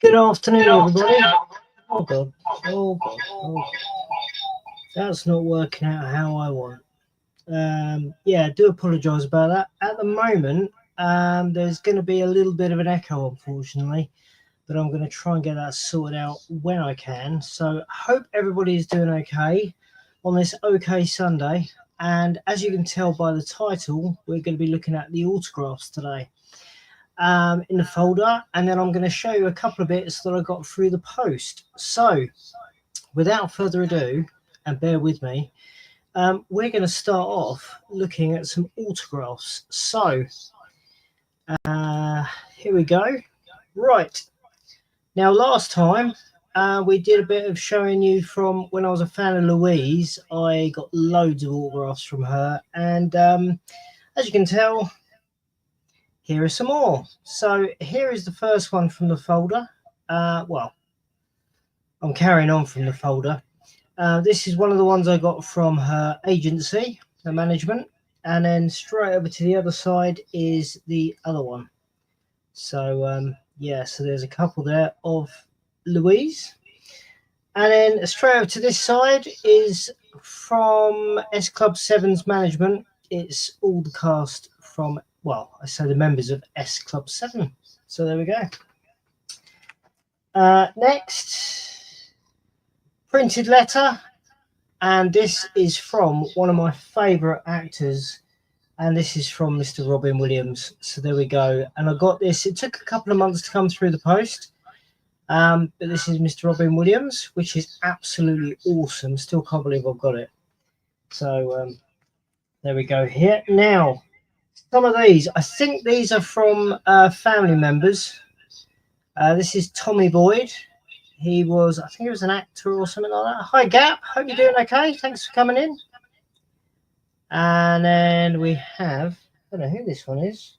Good afternoon, everybody. Oh god, oh god, oh god. That's not working out how I want. Yeah, I do apologise about that. At the moment, there's going to be a little bit of an echo, unfortunately, but I'm going to try and get that sorted out when I can. So, hope everybody is doing okay on this OK Sunday. And as you can tell by the title, we're going to be looking at the autographs today. In the folder, and then I'm going to show you a couple of bits that I got through the post. So without further ado, and bear with me, we're going to start off looking at some autographs. So here we go. Right, now last time we did a bit of showing you from when I was a fan of Louise. I got loads of autographs from her, and as you can tell, here are some more. So here is the first one from the folder. Well, I'm carrying on from the folder. This is one of the ones I got from her agency, her management. And then straight over to the other side is the other one. So, yeah, so there's a couple there of Louise. And then straight over to this side is from S Club 7's management. It's all the cast from, well, I say the members of S Club 7. So there we go. Next, printed letter. And this is from one of my favourite actors. And this is from Mr. Robin Williams. So there we go. And I got this. It took a couple of months to come through the post. But this is Mr. Robin Williams, which is absolutely awesome. Still can't believe I've got it. So there we go here. Now, some of these, I think these are from family members. This is Tommy Boyd. He was, I think he was an actor or something like that. Hi, Gap. Hope you're doing okay. Thanks for coming in. And then we have, I don't know who this one is.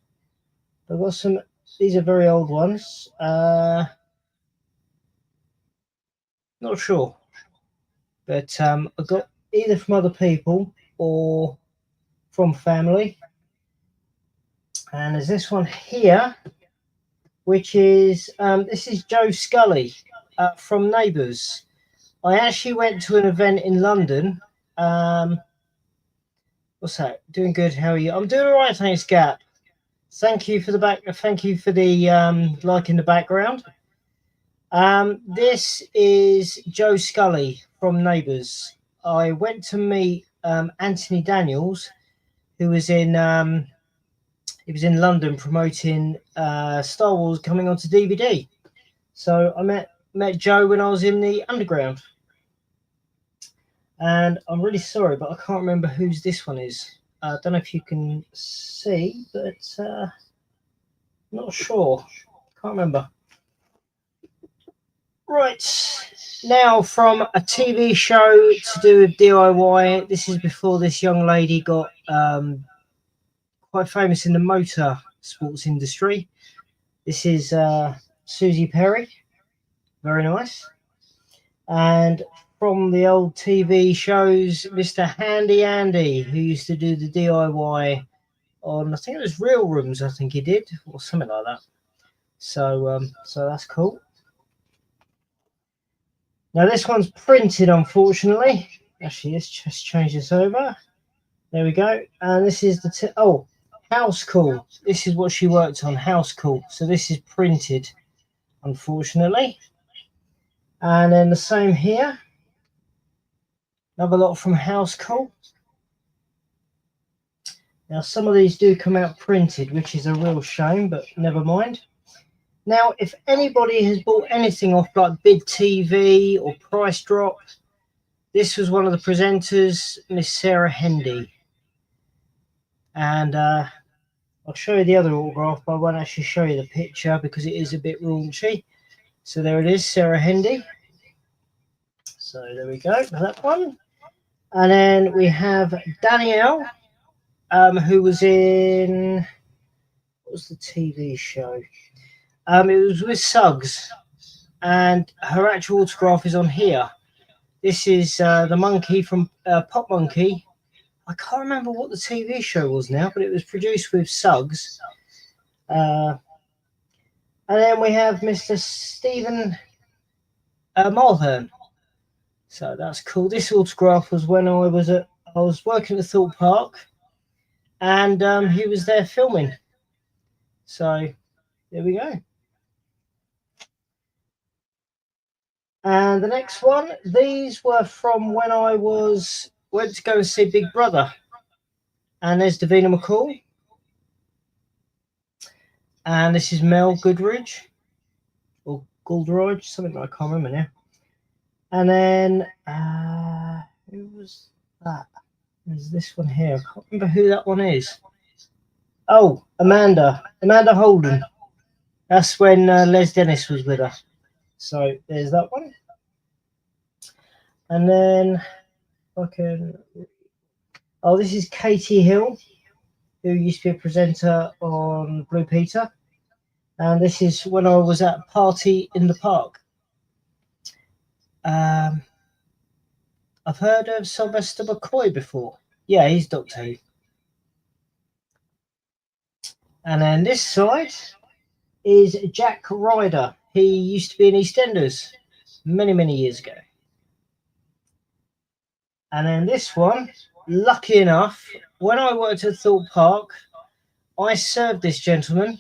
I've got some, these are very old ones. Not sure. But I got either from other people or from family. And there's this one here, which is, this is Joe Scully from Neighbours. I actually went to an event in London. What's that? Doing good. How are you? I'm doing all right, thanks, Gap. Thank you for the back. Thank you for the like in the background. This is Joe Scully from Neighbours. I went to meet Anthony Daniels, who was in he was in London promoting Star Wars coming onto DVD. So I met Joe when I was in the Underground. And I'm really sorry, but I can't remember whose this one is. I don't know if you can see, but not sure. Can't remember. Right, now from a TV show to do with DIY. This is before this young lady got quite famous in the motor sports industry. This is Susie Perry. Very nice. And from the old TV shows, Mr. Handy Andy, who used to do the DIY on, I think it was Real Rooms, I think he did, or something like that. So, so that's cool. Now this one's printed, unfortunately. Actually, let's just change this over. There we go. And this is the House Call. This is what she worked on, House Call. So this is printed, unfortunately. And then the same here. Another lot from House Call. Now some of these do come out printed, which is a real shame, but never mind. Now, if anybody has bought anything off like Bid TV or Price Drop, this was one of the presenters, Miss Sarah Hendy. And I'll show you the other autograph, but I won't actually show you the picture because it is a bit raunchy. So there it is, Sarah Hendy. So there we go, that one. And then we have Danielle, who was in, what was the TV show? It was with Suggs, and her actual autograph is on here. This is the monkey from Pop Monkey. I can't remember what the TV show was now, but it was produced with Suggs. And And then we have Mr. Stephen Mulhern. So that's cool. This autograph was when I was working at Thorpe Park, and he was there filming. So there we go. And the next one, these were from when I went to go and see Big Brother. And there's Davina McCall. And this is Mel Goodridge. Or Goldridge, something I can't remember now. And then, who was that? There's this one here. I can't remember who that one is. Oh, Amanda Holden. That's when Les Dennis was with her. So there's that one. And then, this is Katie Hill, who used to be a presenter on Blue Peter. And this is when I was at a party in the park. I've heard of Sylvester McCoy before. Yeah, he's Doctor Who. And then this side is Jack Ryder. He used to be in EastEnders many, many years ago. And then this one, lucky enough, when I worked at Thorpe Park, I served this gentleman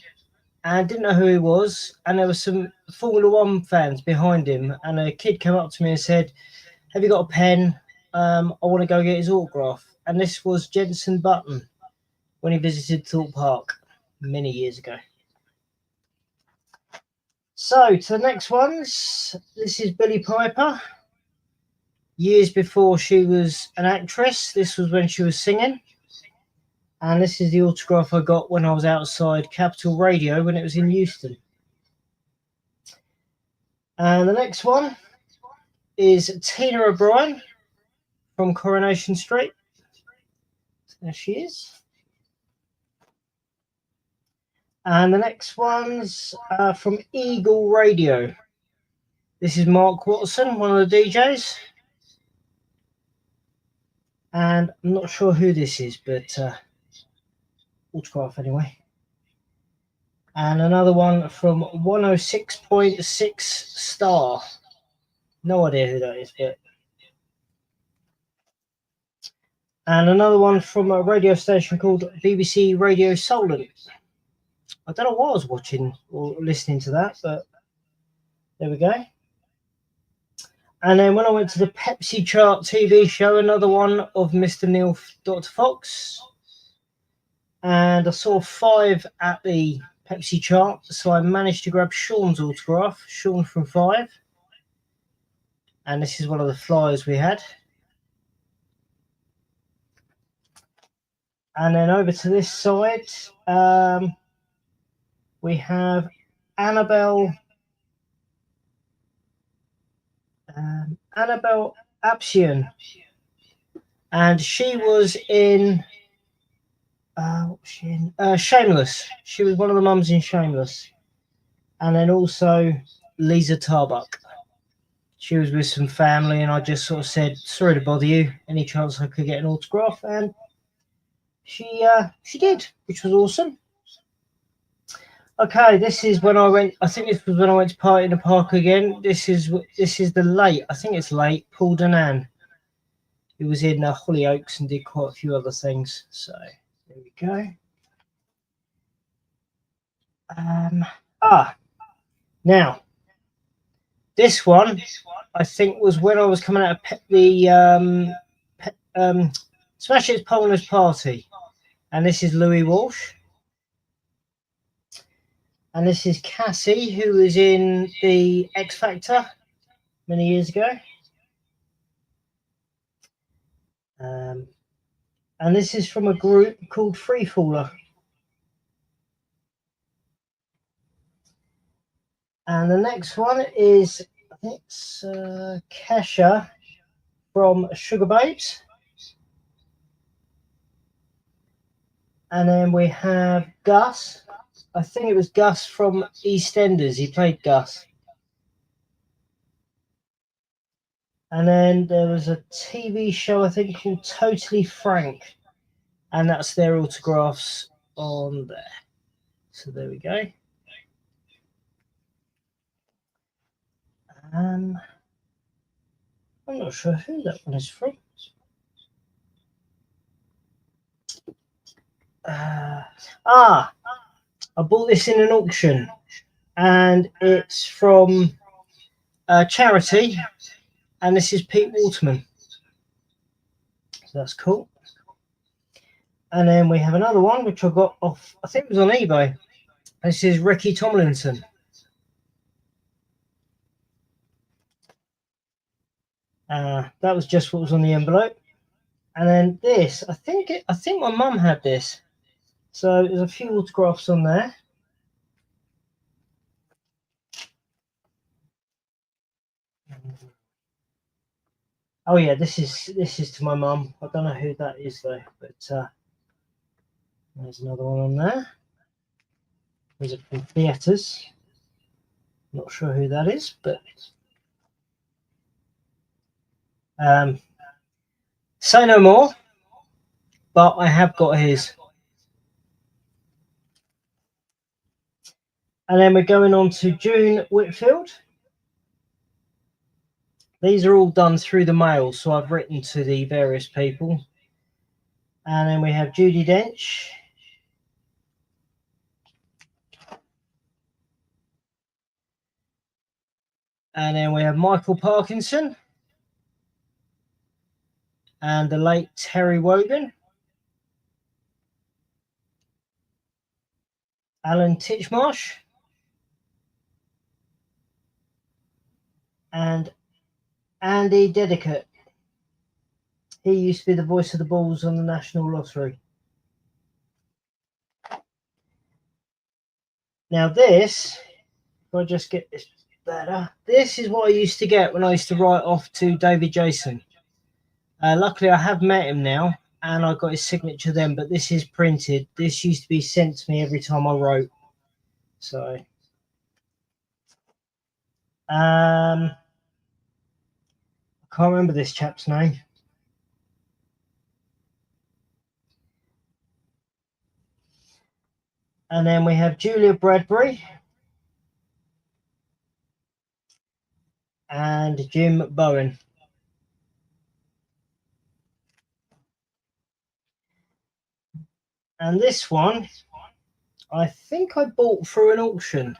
and didn't know who he was. And there were some Formula One fans behind him. And a kid came up to me and said, "Have you got a pen? I want to go get his autograph." And this was Jenson Button when he visited Thorpe Park many years ago. So to the next ones, this is Billie Piper. Years before she was an actress, this was when she was singing. And this is the autograph I got when I was outside Capital Radio when it was in Euston. And the next one is Tina O'Brien from Coronation Street. There she is. And the next one's from Eagle Radio. This is Mark Watson, one of the DJs. And I'm not sure who this is, but autograph anyway. And another one from 106.6 Star. No idea who that is, but. And another one from a radio station called BBC Radio Solent. I don't know what I was watching or listening to that, but there we go. And then when I went to the Pepsi Chart TV show, another one of Mr. Neil Dr. Fox. And I saw 5 at the Pepsi Chart, so I managed to grab Sean's autograph, Sean from 5. And this is one of the flyers we had. And then over to this side, we have Annabelle Apsian, and she was in Shameless. She was one of the mums in Shameless. And then also Lisa Tarbuck. She was with some family, and I just sort of said, "Sorry to bother you. Any chance I could get an autograph?" And she did, which was awesome. Okay, this is when I went. I think this was when I went to party in the park again. This is the late. I think it's late. Paul Danan. He was in Hollyoaks and did quite a few other things. So there we go. Now this one I think was when I was coming out of the Smash Hits Polners Party, and this is Louis Walsh. And this is Cassie, who was in the X Factor many years ago. And this is from a group called Freefaller. And the next one is, I think it's Kesha from Sugar Babes. And then we have Gus. I think it was Gus from EastEnders. He played Gus. And then there was a TV show, I think, called Totally Frank. And that's their autographs on there. So there we go. I'm not sure who that one is from. I bought this in an auction, and it's from a charity, and this is Pete Waterman. So that's cool. And then we have another one which I got off, I think it was on eBay. This is Ricky Tomlinson. That was just what was on the envelope. And then this, I think my mum had this. So there's a few autographs on there. Oh yeah, this is to my mum. I don't know who that is though, but there's another one on there. There's a from Theatres. Not sure who that is, but say no more. But I have got his. And then we're going on to June Whitfield. These are all done through the mail, so I've written to the various people. And then we have Judi Dench. And then we have Michael Parkinson. And the late Terry Wogan. Alan Titchmarsh. And Andy Dedicate. He used to be the voice of the Bulls on the National Lottery. Now this, if I just get this better, this is what I used to get when I used to write off to David Jason. Luckily I have met him now and I got his signature then, but this is printed. This used to be sent to me every time I wrote. So I can't remember this chap's name. And then we have Julia Bradbury and Jim Bowen. And this one, I think I bought through an auction.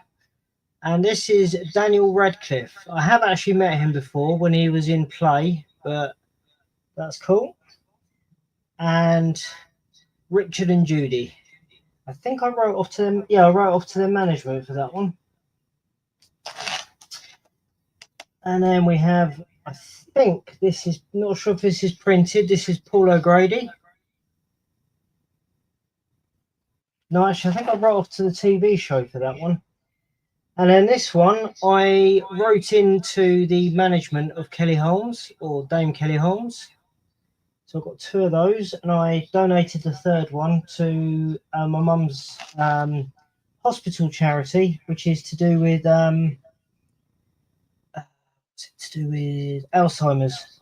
And this is Daniel Radcliffe. I have actually met him before when he was in play, but that's cool. And Richard and Judy. I think I wrote off to them. Yeah, I wrote off to their management for that one. And then we have, I think this is, not sure if this is printed. This is Paul O'Grady. No, actually, I think I wrote off to the TV show for that one. And then this one, I wrote into the management of Kelly Holmes, or Dame Kelly Holmes. So I've got two of those, and I donated the third one to my mum's hospital charity, which is to do with Alzheimer's.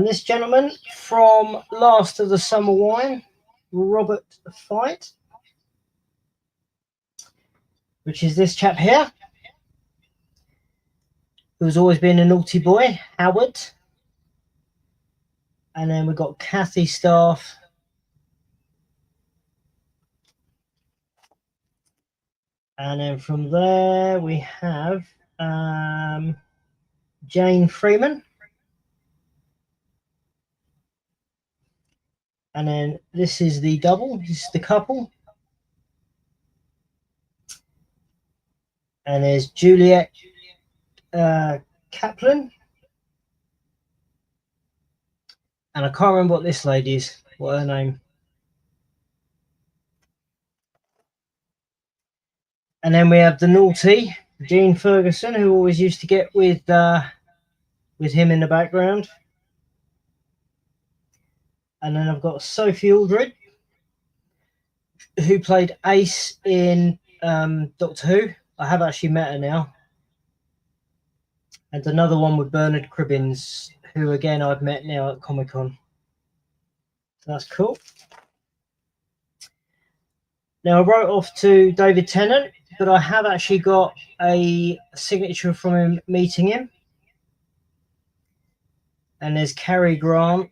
This gentleman from Last of the Summer Wine, Robert Fight, which is this chap here, who's always been a naughty boy, Howard. And then we've got Kathy Staff. And then from there we have Jane Freeman. And then this is the double, this is the couple. And there's Juliet Kaplan. And I can't remember what this lady is, what her name. And then we have the naughty, Jean Ferguson, who always used to get with him in the background. And then I've got Sophie Aldred, who played Ace in Doctor Who. I have actually met her now. And another one with Bernard Cribbins, who again I've met now at Comic-Con. So that's cool. Now I wrote off to David Tennant, but I have actually got a signature from him meeting him. And there's Cary Grant,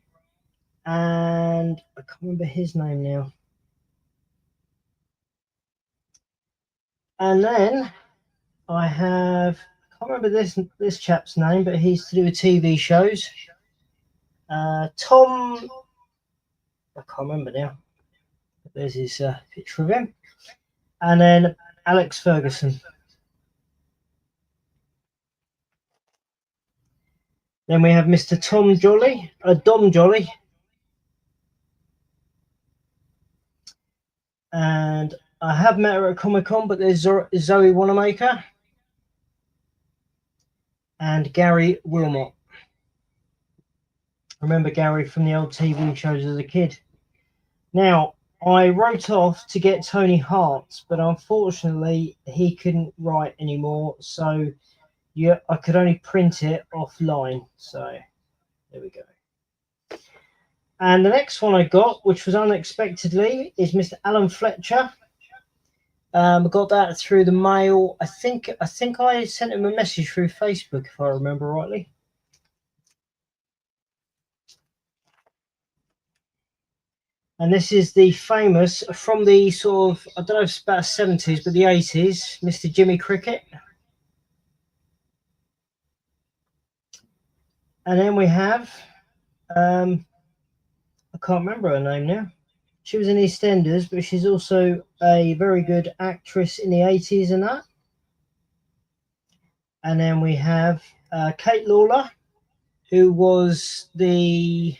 and I can't remember his name now. And then I have, I can't remember this chap's name, but he's to do with TV shows. Tom, I can't remember now. But there's his picture of him. And then Alex Ferguson. Then we have Mr. Dom Jolly. And I have met her at Comic-Con, but there's Zoe Wanamaker and Gary Wilmot. I remember Gary from the old TV shows as a kid. Now, I wrote off to get Tony Hart, but unfortunately he couldn't write anymore, so yeah, I could only print it offline. So there we go. And the next one I got, which was unexpectedly, is Mr. Alan Fletcher. I got that through the mail. I think I sent him a message through Facebook, if I remember rightly. And this is the famous, from the sort of, I don't know if it's about 70s, but the 80s, Mr. Jimmy Cricket. And then we have, I can't remember her name now. She was in EastEnders, but she's also a very good actress in the 80s and that. And then we have Kate Lawler, who was the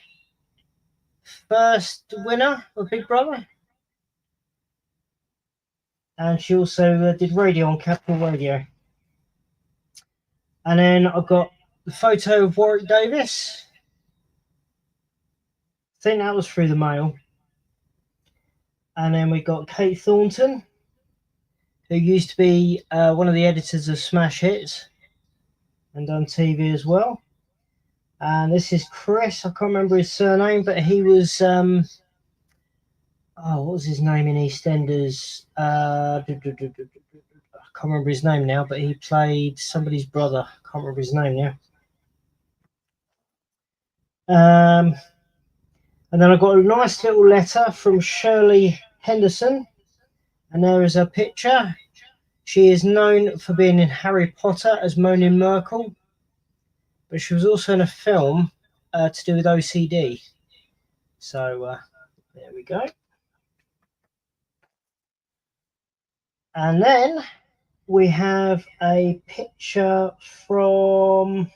first winner of Big Brother. And she also did radio on Capital Radio. And then I've got the photo of Warwick Davis. I think that was through the mail. And then we got Kate Thornton, who used to be one of the editors of Smash Hits and done TV as well. And this is Chris. I can't remember his surname, but he was what was his name in EastEnders? I can't remember his name now, but he played somebody's brother. I can't remember his name now. And then I got a nice little letter from Shirley Henderson, and there is a picture. She is known for being in Harry Potter as Moaning Merkel, but she was also in a film to do with OCD. So there we go. And then we have a picture from,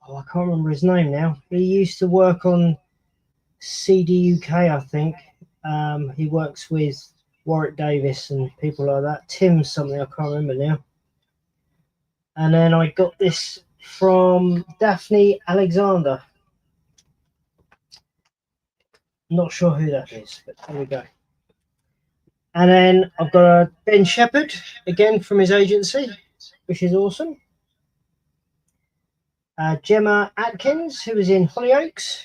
I can't remember his name now. He used to work on CD UK, I think. He works with Warwick Davis and people like that. Tim something, I can't remember now. And then I got this from Daphne Alexander. Not sure who that is, but there we go. And then I've got a Ben Shepherd, again from his agency, which is awesome. Gemma Atkins, who was in Hollyoaks.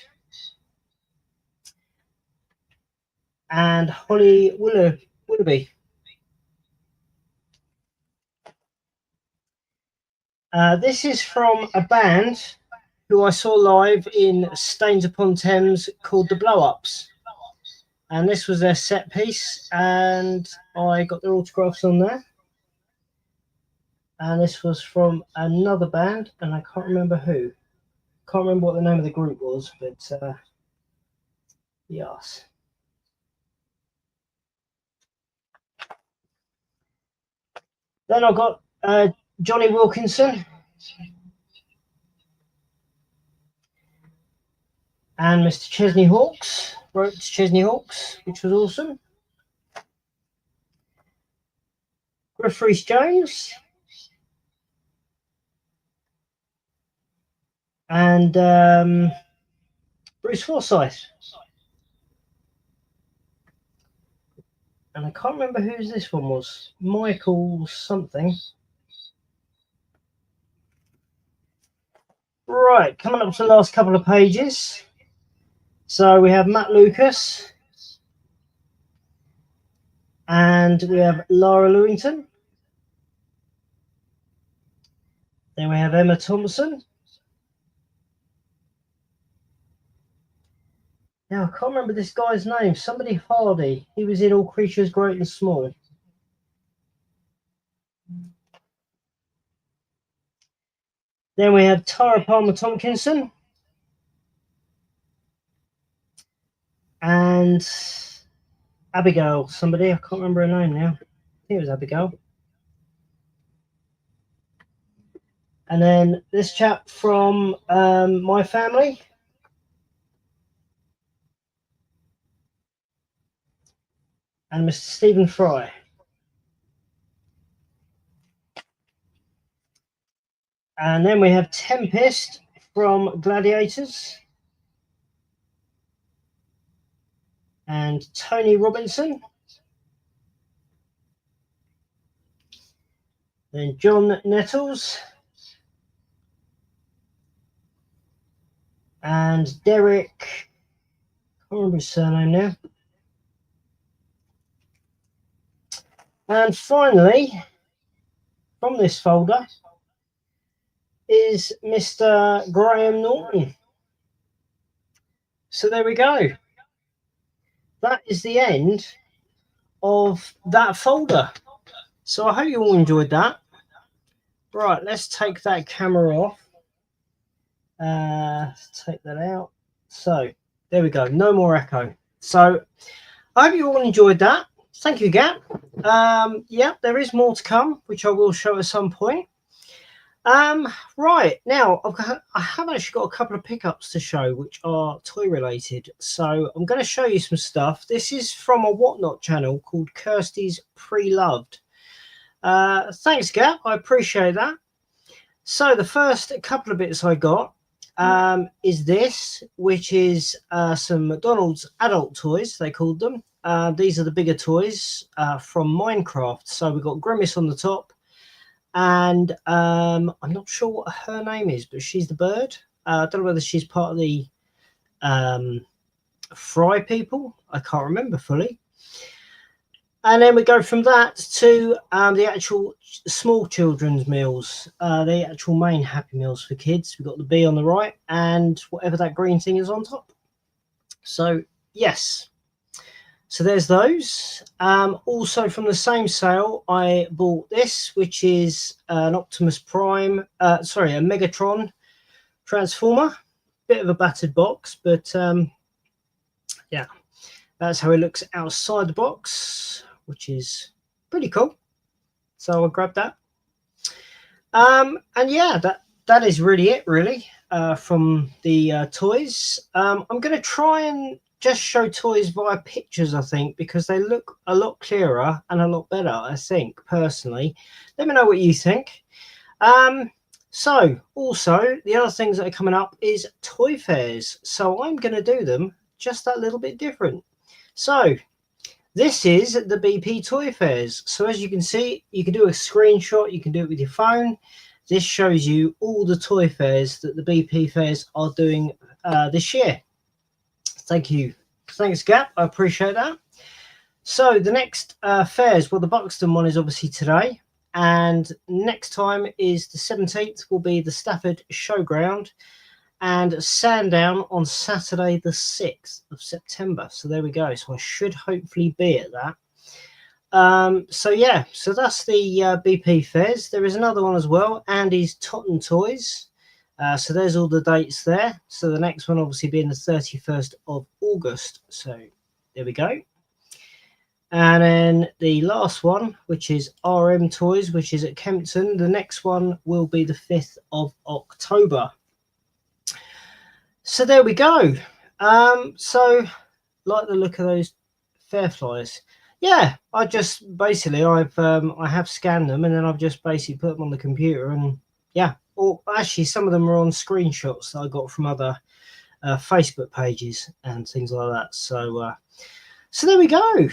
And Holly Willoughby. This is from a band who I saw live in Staines upon Thames called The Blow Ups. And this was their set piece, and I got their autographs on there. And this was from another band, and I can't remember who. Can't remember what the name of the group was, but yes. Then I got Johnny Wilkinson and Mr. Chesney Hawkes, wrote Chesney Hawkes, which was awesome. Griff Rhys-Jones and Bruce Forsyth. And I can't remember whose this one was. Michael something. Right, coming up to the last couple of pages. So we have Matt Lucas. And we have Lara Lewington. Then we have Emma Thompson. Now, I can't remember this guy's name. Somebody Hardy. He was in All Creatures Great and Small. Then we have Tara Palmer Tomkinson. And Abigail, somebody. I can't remember her name now. I think it was Abigail. And then this chap from My Family. And Mr. Stephen Fry. And then we have Tempest from Gladiators. And Tony Robinson. Then John Nettles. And Derek, I can't remember his surname now. And finally, from this folder, is Mr. Graham Norton. So there we go. That is the end of that folder. So I hope you all enjoyed that. Right, let's take that camera off. Let's take that out. So there we go. No more echo. So I hope you all enjoyed that. Thank you, Gap. Yeah, there is more to come, which I will show at some point. Right, now I have actually got a couple of pickups to show which are toy related. So I'm going to show you some stuff. This is from a Whatnot channel called Kirsty's Pre-Loved. Thanks, Gap. I appreciate that. So the first couple of bits I got is this, which is some McDonald's adult toys, they called them. These are the bigger toys from Minecraft. So we've got Grimace on the top, and I'm not sure what her name is, but she's the bird. I don't know whether she's part of the Fry people. I can't remember fully. And then we go from that to the actual small children's meals, the actual main Happy Meals for kids. We've got the bee on the right and whatever that green thing is on top. So, yes. So there's those. Also from the same sale, I bought this, which is an Optimus Prime, a Megatron Transformer. Bit of a battered box, but yeah, that's how it looks outside the box, which is pretty cool. So I grabbed that. And yeah, that is really it, really, from the toys. I'm going to try and just show toys via pictures, I think, because they look a lot clearer and a lot better, I think, personally. Let me know what you think. So also the other things that are coming up is toy fairs. So I'm going to do them just that little bit different. So this is the BP Toy Fairs. So as you can see, you can do a screenshot, you can do it with your phone. This shows you all the toy fairs that the BP fairs are doing this year. Thank you. Thanks, Gap. I appreciate that. So the next fairs, well, the Buxton one is obviously today. And next time is the 17th, will be the Stafford Showground. And Sandown on Saturday the 6th of September. So there we go. So I should hopefully be at that. So yeah, so that's the BP fairs. There is another one as well, Andy's Totten Toys. So there's all the dates there. So the next one obviously being the 31st of August. So there we go. And then the last one, which is RM Toys, which is at Kempton. The next one will be the 5th of October. So there we go. So like the look of those fair flyers. Yeah, I just basically I have scanned them and then I've just basically put them on the computer, and yeah, or actually some of them are on screenshots that I got from other Facebook pages and things like that. So so there we go.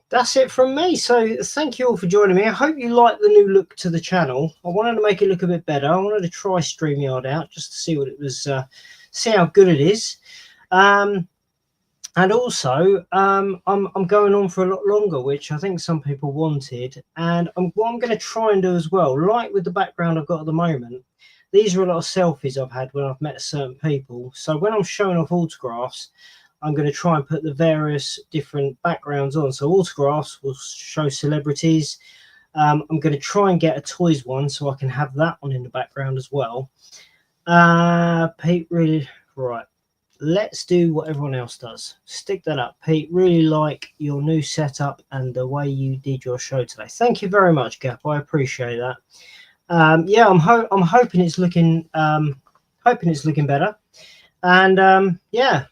That's it from me. So thank you all for joining me. I hope you like the new look to the channel. I wanted to make it look a bit better. I wanted to try StreamYard out just to see what it was, see how good it is. And also, I'm going on for a lot longer, which I think some people wanted. And what I'm going to try and do as well, like with the background I've got at the moment, these are a lot of selfies I've had when I've met certain people. So when I'm showing off autographs, I'm going to try and put the various different backgrounds on. So autographs will show celebrities. I'm going to try and get a toys one so I can have that one in the background as well. Pete, really, right. Let's do what everyone else does. Stick that up. Pete, really like your new setup and the way you did your show today. Thank you very much, Gap. I appreciate that. Yeah, I'm hoping it's looking better. And yeah,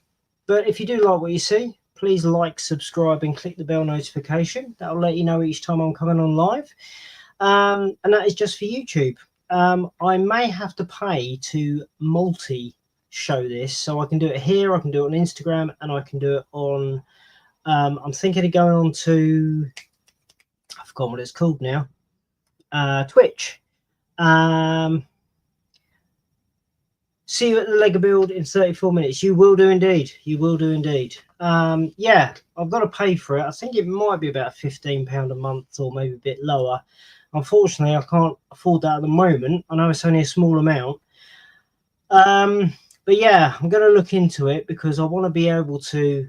but if you do like what you see, please like, subscribe, and click the bell notification. That'll let you know each time I'm coming on live. And that is just for YouTube. I may have to pay to multi-show this, so I can do it here, I can do it on Instagram, and I can do it on, I'm thinking of going on to, I've forgotten what it's called now, Twitch. See you at the Lego build in 34 minutes. You will do indeed. You will do indeed. Yeah, I've got to pay for it. I think it might be about £15 a month or maybe a bit lower. Unfortunately, I can't afford that at the moment. I know it's only a small amount. But yeah, I'm going to look into it because I want to be able to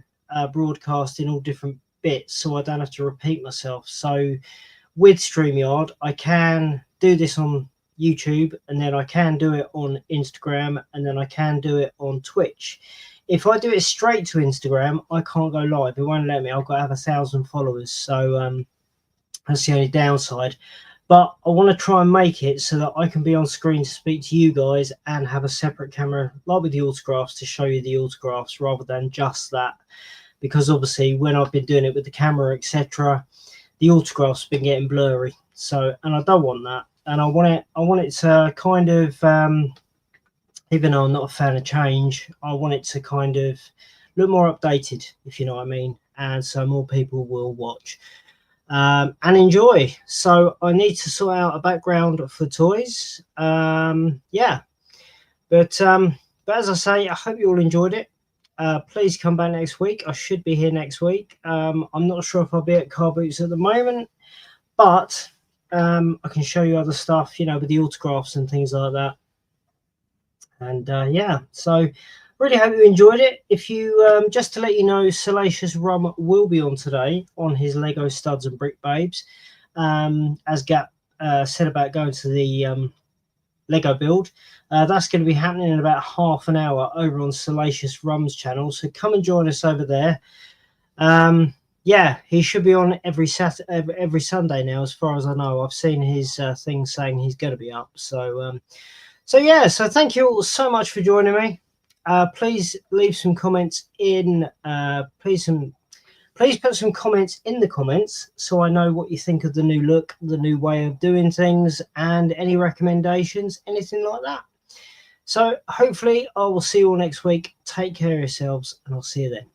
broadcast in all different bits so I don't have to repeat myself. So with StreamYard, I can do this on YouTube, and then I can do it on Instagram, and then I can do it on Twitch. If I do it straight to Instagram, I can't go live. It won't let me. I've got to have 1,000 followers. So that's the only downside. But I want to try and make it so that I can be on screen to speak to you guys and have a separate camera, like with the autographs, to show you the autographs rather than just that. Because obviously when I've been doing it with the camera, etc., the autographs have been getting blurry. So, and I don't want that. And I want it to kind of, even though I'm not a fan of change, I want it to kind of look more updated, if you know what I mean. And so more people will watch. And enjoy. So I need to sort out a background for toys. Yeah, but as I say, I hope you all enjoyed it. Please come back next week. I should be here next week. I'm not sure if I'll be at Car Boots at the moment, but I can show you other stuff, you know, with the autographs and things like that. And yeah, so really hope you enjoyed it. If you, just to let you know, Salacious Rum will be on today on his Lego Studs and Brick Babes. As Gap said about going to the Lego build. That's going to be happening in about half an hour over on Salacious Rum's channel. So come and join us over there. Yeah, he should be on every Sunday now, as far as I know. I've seen his thing saying he's going to be up. So, so yeah, so thank you all so much for joining me. Please leave some comments in. Please put some comments in the comments so I know what you think of the new look, the new way of doing things, and any recommendations, anything like that. So hopefully I will see you all next week. Take care of yourselves, and I'll see you then.